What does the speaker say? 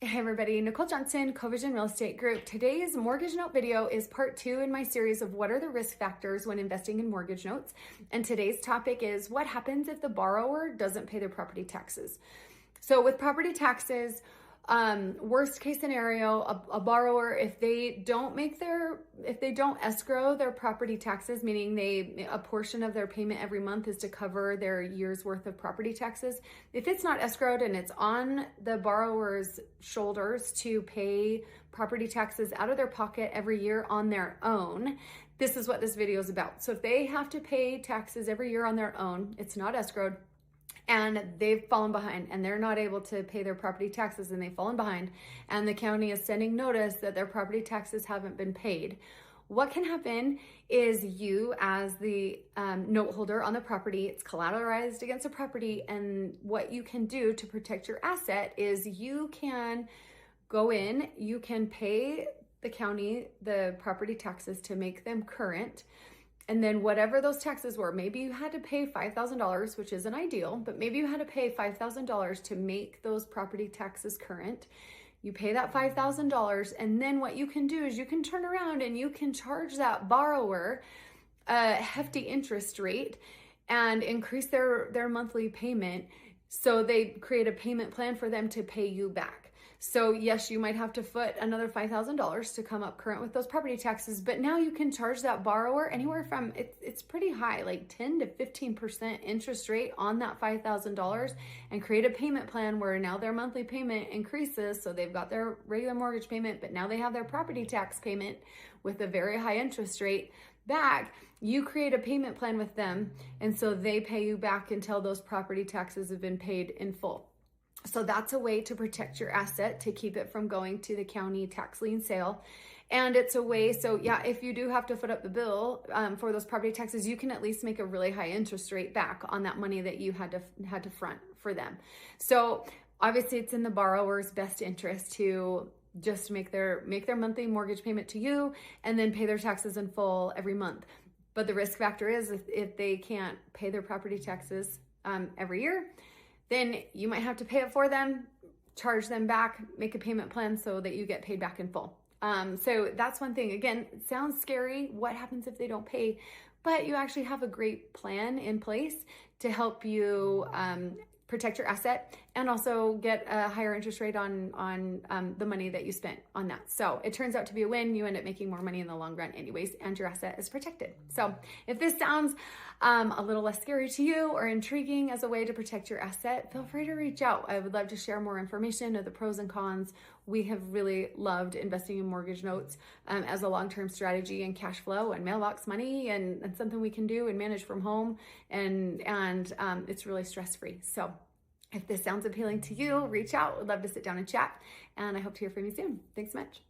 Hey everybody, Nicole Johnson, Covision Real Estate Group. Today's mortgage note video is part 2 in my series of what are the risk factors when investing in mortgage notes. And today's topic is what happens if the borrower doesn't pay their property taxes. So with property taxes, worst case scenario, a borrower, if they don't escrow their property taxes, meaning a portion of their payment every month is to cover their year's worth of property taxes. If it's not escrowed and it's on the borrower's shoulders to pay property taxes out of their pocket every year on their own, this is what this video is about. So if they have to pay taxes every year on their own, it's not escrowed, and they've fallen behind and they're not able to pay their property taxes and they've fallen behind and the county is sending notice that their property taxes haven't been paid, what can happen is you as the note holder on the property, it's collateralized against the property, and what you can do to protect your asset is you can go in, you can pay the county the property taxes to make them current. And then whatever those taxes were, maybe you had to pay $5,000, which isn't ideal, but maybe you had to pay $5,000 to make those property taxes current. You pay that $5,000, and then what you can do is you can turn around and you can charge that borrower a hefty interest rate and increase their monthly payment, so they create a payment plan for them to pay you back. So yes, you might have to foot another $5,000 to come up current with those property taxes, but now you can charge that borrower anywhere from, it's pretty high, like 10 to 15% interest rate on that $5,000, and create a payment plan where now their monthly payment increases. So they've got their regular mortgage payment, but now they have their property tax payment with a very high interest rate back. You create a payment plan with them, and so they pay you back until those property taxes have been paid in full. So that's a way to protect your asset, to keep it from going to the county tax lien sale. And it's a way, so yeah, if you do have to foot up the bill for those property taxes, you can at least make a really high interest rate back on that money that you had to front for them. So obviously it's in the borrower's best interest to just make their monthly mortgage payment to you and then pay their taxes in full every month. But the risk factor is if they can't pay their property taxes every year, then you might have to pay it for them, charge them back, make a payment plan so that you get paid back in full. So that's one thing. Again, it sounds scary. What happens if they don't pay? But you actually have a great plan in place to help you protect your asset and also get a higher interest rate on the money that you spent on that. So it turns out to be a win. You end up making more money in the long run anyways, and your asset is protected. So if this sounds a little less scary to you or intriguing as a way to protect your asset, feel free to reach out. I would love to share more information of the pros and cons. We have really loved investing in mortgage notes as a long-term strategy and cash flow and mailbox money and something we can do and manage from home, and it's really stress-free. So if this sounds appealing to you, reach out. We'd love to sit down and chat, and I hope to hear from you soon. Thanks so much.